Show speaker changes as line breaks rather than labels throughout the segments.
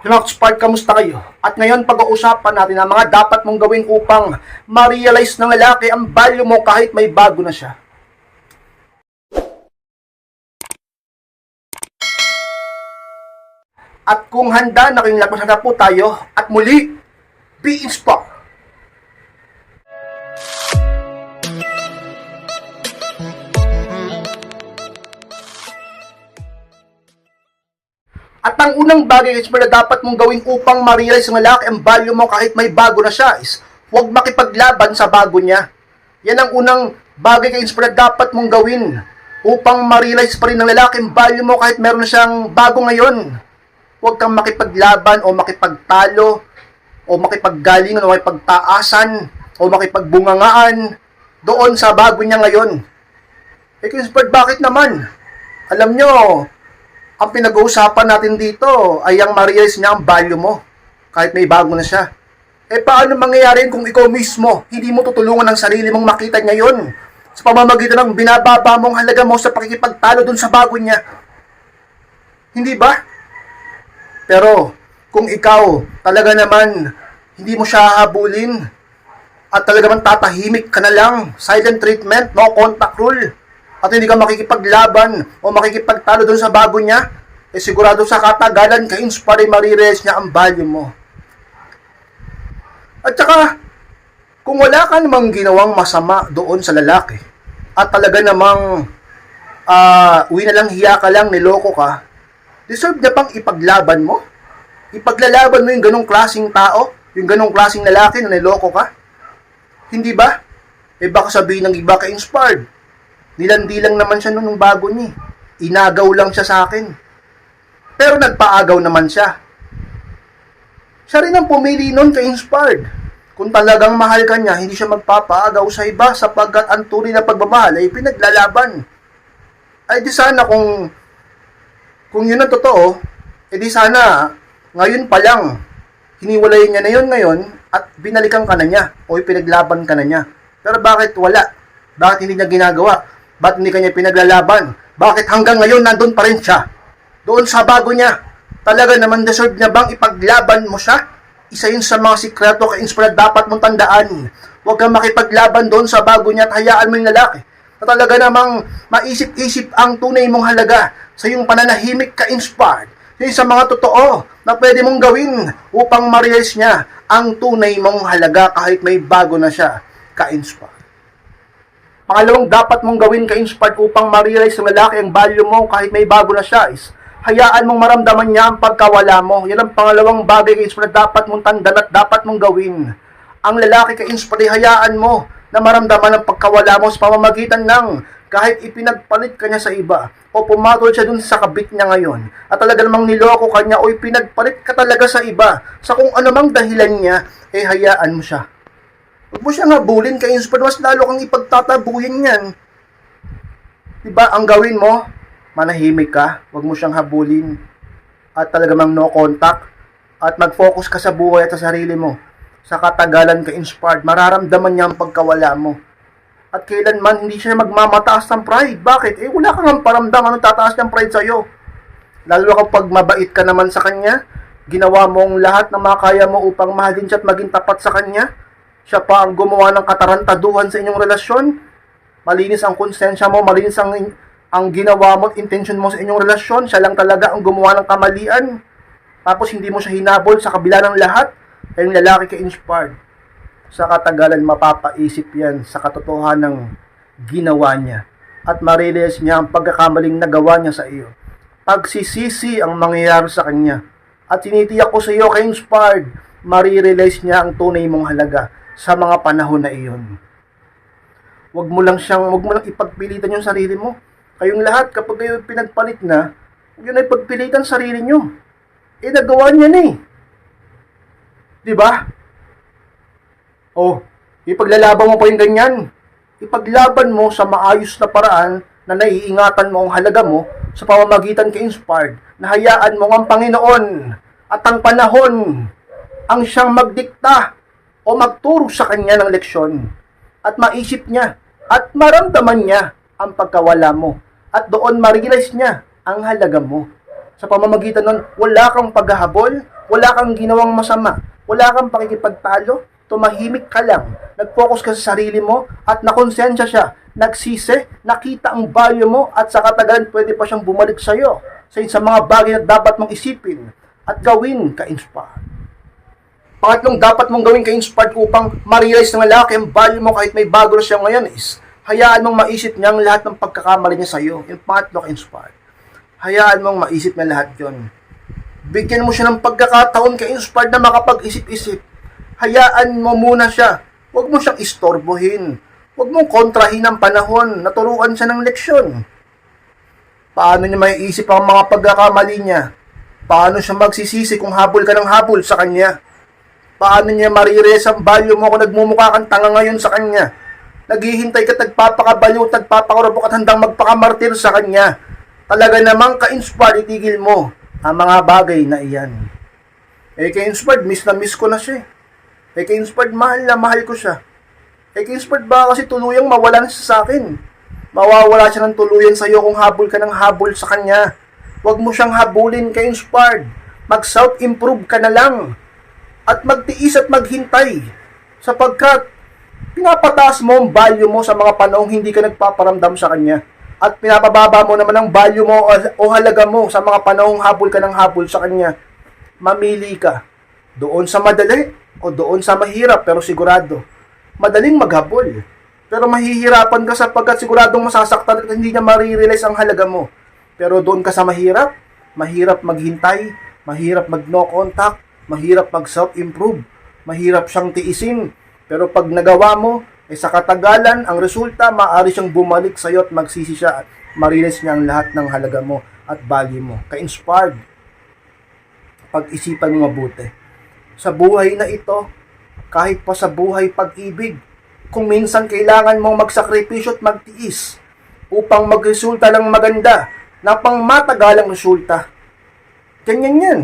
Knox Park, kamusta kayo? At ngayon pag-uusapan natin ang mga dapat mong gawin upang ma-realize ng lalaki ang value mo kahit may bago na siya. At kung handa na kayong lakas na po tayo, at muli, be inspired! At ang unang bagay na dapat mong gawin upang ma-realize ng lalaki ang value mo kahit may bago na siya is huwag makipaglaban sa bago niya. Yan ang unang bagay na dapat mong gawin upang ma-realize pa rin ng lalaki ang value mo kahit meron na siyang bago ngayon. Huwag kang makipaglaban o makipagtalo o makipaggalingan o makipagtaasan o makipagbungangaan doon sa bago niya ngayon. Bakit naman? Alam nyo, ang pinag-uusapan natin dito ay ang ma-realize niya ang value mo kahit may bago na siya. Paano mangyayari kung ikaw mismo hindi mo tutulungan ang sarili mong makita niya yun sa pamamagitan ng binababa mong halaga mo sa pakikipagtalo dun sa bago niya? Hindi ba? Pero kung ikaw talaga naman hindi mo siya hahabulin at talaga naman tatahimik ka na lang, silent treatment, no contact rule, at hindi ka makikipaglaban o makikipagtalo doon sa bago niya, sigurado sa katagalan ka inspire ma-realize niya ang value mo. At saka, kung wala ka namang ginawang masama doon sa lalaki, at talaga namang uwi na lang, hiya ka lang, niloko ka, deserve na bang ipaglaban mo? Ipaglalaban mo yung ganong klaseng tao, yung ganong klaseng lalaki na niloko ka? Hindi ba? Baka sabihin ng iba ka-inspired. Nilandi lang naman siya nung bago niya. Inagaw lang siya sa akin. Pero nagpaagaw naman siya. Siya rin ang pumili nun ka-inspired. Kung talagang mahal ka niya, hindi siya magpapaagaw sa iba sapagkat ang tunay na pagmamahal ay pinaglalaban. Ay di sana kung yun ang totoo, di sana ngayon pa lang hiniwalayin niya na yun ngayon at binalikan ka na niya o pinaglaban ka na niya. Pero bakit wala? Bakit hindi niya ginagawa? Bakit hindi kanya pinaglalaban? Bakit hanggang ngayon nandun pa rin siya? Doon sa bago niya. Talaga naman deserve niya bang ipaglaban mo siya? Isa yun sa mga sikreto ka-inspired dapat mong tandaan. Huwag kang makipaglaban doon sa bago niya at hayaan mo yung lalaki na talaga namang maisip-isip ang tunay mong halaga sa iyong pananahimik ka-inspired. Yun sa mga totoo na pwede mong gawin upang ma-realize niya ang tunay mong halaga kahit may bago na siya ka-inspired. Pangalawang dapat mong gawin ka-inspired upang ma-realize ng lalaki ang value mo kahit may bago na siya is hayaan mong maramdaman niya ang pagkawala mo. Yan ang pangalawang bagay ka-inspired na dapat mong tandaan at dapat mong gawin. Ang lalaki ka-inspired, hayaan mo na maramdaman ang pagkawala mo sa pamamagitan ng kahit ipinagpalit ka niya sa iba o pumatol siya dun sa kabit niya ngayon at talaga namang niloko ka niya o ipinagpalit ka talaga sa iba sa kung anumang dahilan niya, hayaan mo siya. Huwag mo siyang habulin ka-inspired, mas lalo kang ipagtatabuhin yan. Diba, ang gawin mo, manahimik ka, huwag mo siyang habulin, at talagang no contact, at mag-focus ka sa buhay at sa sarili mo. Sa katagalan ka-inspired, mararamdaman niya ang pagkawala mo. At kailanman hindi siya magmamataas ng pride. Bakit? Wala kang ang paramdam, anong tataas ng pride sa'yo? Lalo kapag mabait ka naman sa kanya, ginawa mo ang lahat na makaya mo upang mahalin siya at maging tapat sa kanya, siya pa ang gumawa ng katarantaduhan sa inyong relasyon. Malinis ang konsensya mo, malinis ang ginawa mo, intention mo sa inyong relasyon. Siya lang talaga ang gumawa ng kamalian. Tapos hindi mo siya hinabol sa kabila ng lahat. Yung lalaki ka-inspired. Sa katagalan, mapapaisip yan sa katotohanan ng ginawa niya. At ma-realize niya ang pagkakamaling nagawa niya sa iyo. Pagsisisi ang mangyayari sa kanya. At tinitiyak ko sa iyo ka-inspired, ma-realize niya ang tunay mong halaga sa mga panahon na iyon. Huwag mo lang ipagpilitan yung sarili mo. Kayong lahat, kapag kayo pinagpalit na, huwag yun ay pagpilitan sarili nyo. Nagawa niya na eh. Diba? Ipaglalaban mo pa yung ganyan. Ipaglaban mo sa maayos na paraan na naiingatan mo ang halaga mo sa pamamagitan ka-inspired na hayaan mo ang Panginoon at ang panahon ang siyang magdikta o magturo sa kanya ng leksyon at maisip niya at maramdaman niya ang pagkawala mo at doon ma-realize niya ang halaga mo. Sa pamamagitan nun, wala kang paghahabol, wala kang ginawang masama, wala kang pakikipagtalo, tumahimik ka lang, nag-focus ka sa sarili mo at nakonsensya siya, nagsisi, nakita ang value mo at sa katagalan pwede pa siyang bumalik sa'yo sa mga bagay na dapat mong isipin at gawin ka-inspired. Pangatlong dapat mong gawin ka-inspired upang ma-realize ng lalaki ang value mo kahit may bago na siya ngayon is hayaan mong maisip niya ang lahat ng pagkakamali niya sa'yo. Yung pangatlo ka-inspired. Hayaan mong maisip niya lahat yon. Bigyan mo siya ng pagkakataon ka-inspired na makapag-isip-isip. Hayaan mo muna siya. Huwag mo siyang istorbohin. Huwag mong kontrahin ang panahon. Naturuan siya ng leksyon. Paano niya maiisip ang mga pagkakamali niya? Paano siya magsisisi kung habol ka ng habol sa kanya? Paano niya marirealize ang value mo kung nagmumukha kang tanga ngayon sa kanya? Naghihintay ka, tagpapakabaliw, tagpapakarabok at handang magpakamartir sa kanya. Talaga namang ka-inspired, itigil mo ang mga bagay na iyan. Ka-inspired, miss na miss ko na siya. Ka-inspired, mahal na mahal ko siya. Ka-inspired ba kasi tuluyang mawala na siya sa akin? Mawawala siya ng tuluyan sa iyo kung habol ka ng habol sa kanya. Huwag mo siyang habulin, ka-inspired. Mag-self-improve ka na lang. At magtiis at maghintay. Sapagkat pinapataas mo ang value mo sa mga panahong hindi ka nagpaparamdam sa kanya. At pinapababa mo naman ang value mo o halaga mo sa mga panahong habol ka ng habol sa kanya. Mamili ka. Doon sa madali o doon sa mahirap pero sigurado. Madaling maghabol. Pero mahihirapan ka sapagkat siguradong masasaktan at hindi niya marirealize ang halaga mo. Pero doon ka sa mahirap, mahirap maghintay, mahirap mag-no contact, mahirap mag-self-improve, mahirap siyang tiisin. Pero pag nagawa mo, sa katagalan, ang resulta, maaari siyang bumalik sa iyo at magsisi siya at marirealize niya ang lahat ng halaga mo at value mo. Ka-inspired. Pag-isipan mo mabuti. Sa buhay na ito, kahit pa sa buhay pag-ibig, kung minsan kailangan mong magsakripisyo at magtiis upang magresulta ng maganda na pang matagalang resulta. Ganyan yan.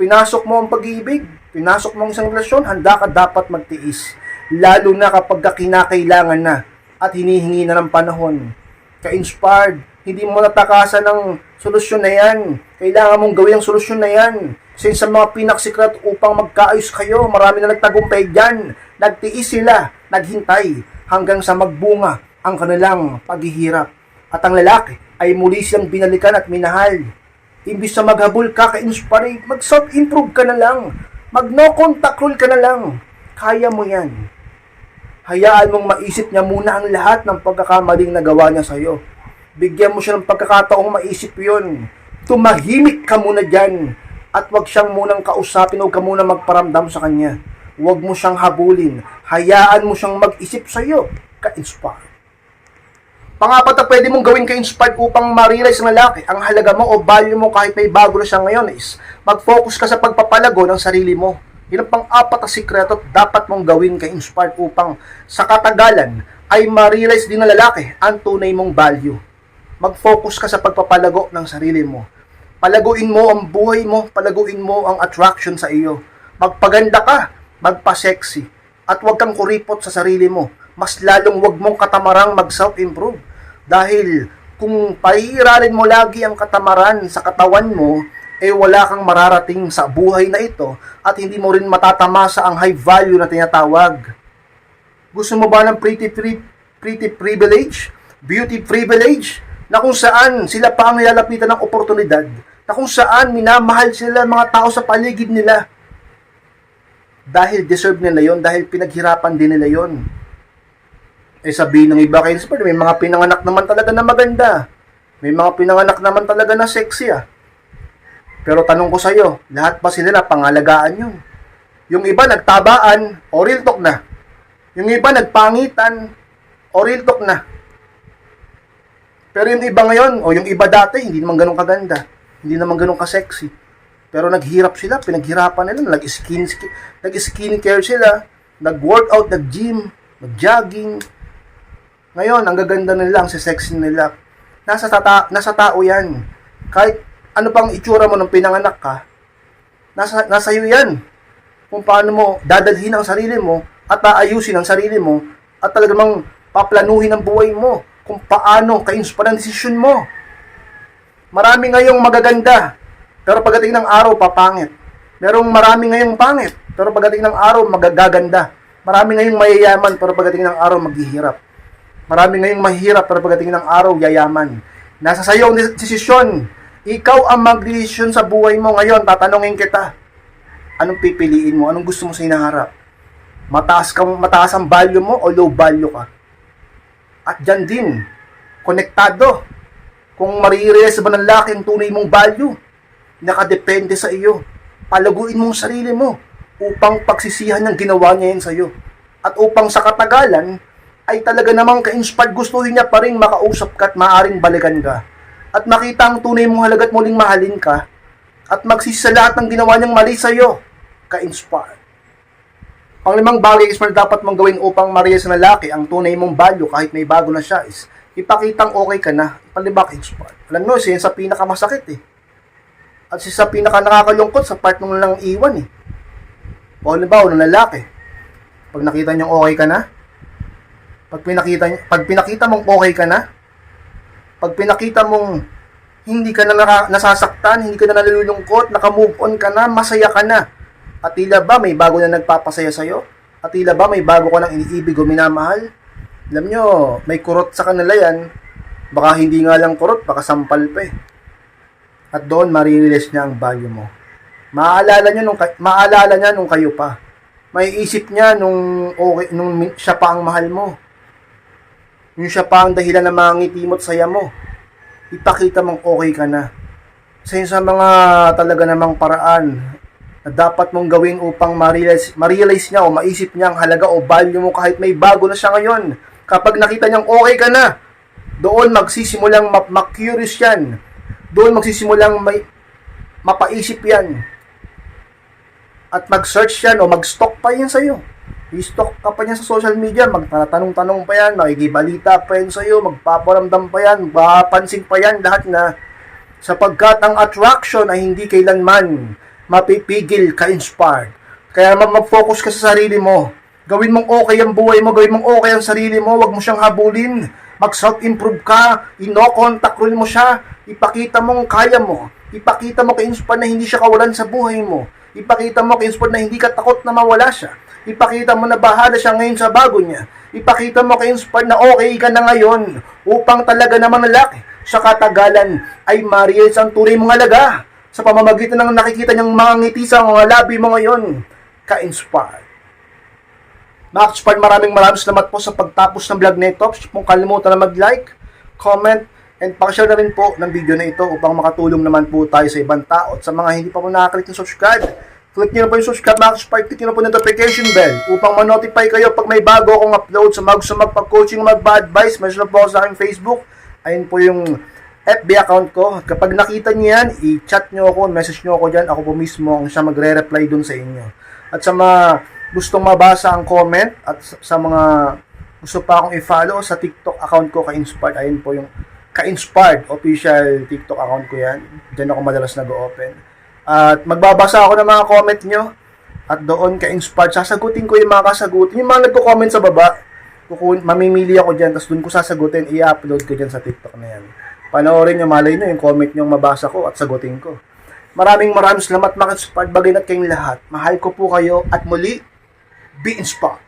Pinasok mo ang pag-ibig, pinasok mo ang isang relasyon, handa ka dapat magtiis. Lalo na kapag kinakailangan na at hinihingi na ng panahon. Ka-inspired, hindi mo natakasan ng solusyon na yan. Kailangan mong gawin ang solusyon na yan. Since sa mga pinaksikret upang magkaayos kayo, marami na nagtagumpay dyan. Nagtiis sila, naghintay, hanggang sa magbunga ang kanilang paghihirap. At ang lalaki ay muli siyang binalikan at minahal. Imbis na maghabol ka, ka-inspire, mag-self-improve ka na lang. Mag-no-contact rule ka na lang. Kaya mo yan. Hayaan mong maisip niya muna ang lahat ng pagkakamaling nagawa niya sa'yo. Bigyan mo siya ng pagkakataong maisip yun. Tumahimik ka muna dyan. At huwag siyang munang kausapin o ka muna magparamdam sa kanya. Huwag mo siyang habulin. Hayaan mo siyang mag-isip sa'yo. Ka-inspire. Pangapat na pwede mong gawin ka-inspired upang ma-realize ng lalaki ang halaga mo o value mo kahit may bago na siya ngayon is mag-focus ka sa pagpapalago ng sarili mo. Yun ang pang-apat na sikreto dapat mong gawin ka-inspired upang sa katagalan ay ma-realize din ng lalaki ang tunay mong value. Mag-focus ka sa pagpapalago ng sarili mo. Palaguin mo ang buhay mo, palaguin mo ang attraction sa iyo. Magpaganda ka, magpa-sexy, at huwag kang kuripot sa sarili mo. Mas lalong huwag mong katamarang mag-self-improve. Dahil kung pahihirarin mo lagi ang katamaran sa katawan mo, wala kang mararating sa buhay na ito at hindi mo rin matatamasa ang high value na tinatawag. Gusto mo ba ng pretty privilege? Beauty privilege? Na kung saan sila pa ang nilalapitan ng oportunidad, na kung saan minamahal sila mga tao sa paligid nila. Dahil deserve nila yon, dahil pinaghirapan din nila yon. Sabihin ng iba kayo, may mga pinanganak naman talaga na maganda. May mga pinanganak naman talaga na sexy Pero tanong ko sa'yo, lahat ba sila na pangalagaan yun? Yung iba nagtabaan, o real talk na. Yung iba nagpangitan, o real talk na. Pero yung iba ngayon, o yung iba dati, hindi naman ganun kaganda. Hindi naman ganun ka-sexy. Pero naghirap sila, pinaghirapan nila, nag-skincare sila, nag-workout, nag-gym, nag-jogging. Ngayon, ang gaganda nila, ang sexy nila. Nasa tao yan. Kahit ano pang itsura mo nung pinanganak ka, nasa iyo yan. Kung paano mo dadalhin ang sarili mo at aayusin ang sarili mo at talagang paplanuhin ang buhay mo. Kung paano ka-inspire ang desisyon mo. Marami ngayong magaganda, pero pagdating ng araw, papangit. Merong marami ngayong pangit, pero pagdating ng araw, magagaganda. Marami ngayong mayayaman, pero pagdating ng araw, maghihirap. Marami ngayong mahirap, pero pagdating ng araw, yayaman. Nasa sayo ang desisyon. Ikaw ang mag-desisyon sa buhay mo ngayon. Tatanungin kita, anong pipiliin mo? Anong gusto mo sa hinaharap? Mataas ang value mo o low value ka? At dyan din, konektado. Kung marirealize ba ng laki ang tunay mong value, nakadepende sa iyo. Palaguin mo ang sarili mo upang pagsisihan ng ginawa niya yun sa iyo. At upang sa katagalan, ay talaga namang ka-inspired, gustuhin niya pa rin makausap ka at maaaring balikan ka. At makita ang tunay mong halaga at muling mahalin ka. At magsisi sa lahat ng ginawa niyang mali sa iyo. Ka-inspired. Panglimang bagay is dapat mong gawin upang ma-realize sa lalaki ang tunay mong value kahit may bago na siya is ipakitang okay ka na. Panglima, ka-inspired. Alam mo, siya sa pinakamasakit eh. At siya sa pinaka nakakalungkot sa part nung lang iwan eh. O halimbawa, ng lalaki. Pag nakita niyang okay ka na, pag pinakita mong okay ka na, pag pinakita mong hindi ka na nasasaktan, hindi ka na nalulungkot, naka-move on ka na, masaya ka na. At tila ba may bago na nagpapasaya sa'yo? At tila ba may bago ka nang iniibig o minamahal? Alam nyo, may kurot sa kanila yan. Baka hindi nga lang kurot, baka sampal pa eh. At doon, marirealize niya ang value mo. Maalala niya nung kayo pa. May isip niya nung siya pa ang mahal mo. Yung siya pa ang dahilan ng mga ngiti mo't saya mo. Ipakita mong okay ka na. Sa mga talaga namang paraan na dapat mong gawin upang ma-realize niya o maisip niya ang halaga o value mo kahit may bago na siya ngayon. Kapag nakita niyang okay ka na, doon magsisimulang ma-curious yan. Doon magsisimulang mapaisip yan. At mag-search yan o mag-stalk pa yan sa'yo. I-stalk ka pa niya sa social media, magtatanong-tanong pa yan, makikibalita pa yan sa'yo, magpaparamdam pa yan, mapapansin pa yan, lahat na. Sapagkat ang attraction ay hindi kailanman mapipigil ka-inspired. Kaya mag-focus ka sa sarili mo. Gawin mong okay ang buhay mo, gawin mong okay ang sarili mo, wag mo siyang habulin. Mag-self-improve ka, ino-contact rule mo siya, ipakita mong kaya mo, ipakita mo ka-inspired na hindi siya kawalan sa buhay mo, ipakita mo ka-inspired na hindi ka takot na mawala siya, ipakita mo na bahala siya ngayon sa bago niya, ipakita mo ka-inspired na okay ka na ngayon upang talaga naman lalaki sa katagalan ay ma-realize ang tunay mong halaga sa pamamagitan ng nakikita niyang mga ngiti sa mga labi mo ngayon. Ka-inspired. Mga ka-inspired, maraming salamat po sa pagtapos ng vlog na ito. Kung kalimutan na mag-like, comment, and pakishare na rin po ng video na ito upang makatulong naman po tayo sa ibang tao. At sa mga hindi pa po nakaklik ng subscribe, click nyo na po yung subscribe, mga ka-inspired, click nyo na po yung notification bell upang ma-notify kayo pag may bago akong upload sa magpag-coaching, magpa-advice. Meron na po ako sa aking Facebook. Ayun po yung FB account ko. Kapag nakita niyo yan, i-chat nyo ako, message nyo ako dyan. Ako po mismo ang siya magre-reply dun sa inyo. At sa mga gustong mabasa ang comment at sa mga gusto pa akong i-follow sa TikTok account ko, ka-inspired. Ayun po yung ka-inspired official TikTok account ko yan. Diyan ako madalas nag-open. At magbabasa ako ng mga comment nyo. At doon ka-inspired, sasagutin ko yung mga kasagutin. Yung mga nagko-comment sa baba, mamimili ako dyan, tapos doon ko sasagutin, i-upload ko dyan sa TikTok na yan. Panoorin nyo, malay nyo yung comment nyo mabasa ko at sagutin ko. Maraming salamat mga ka-inspired, bagay na kayong lahat. Mahal ko po kayo at muli, be inspired.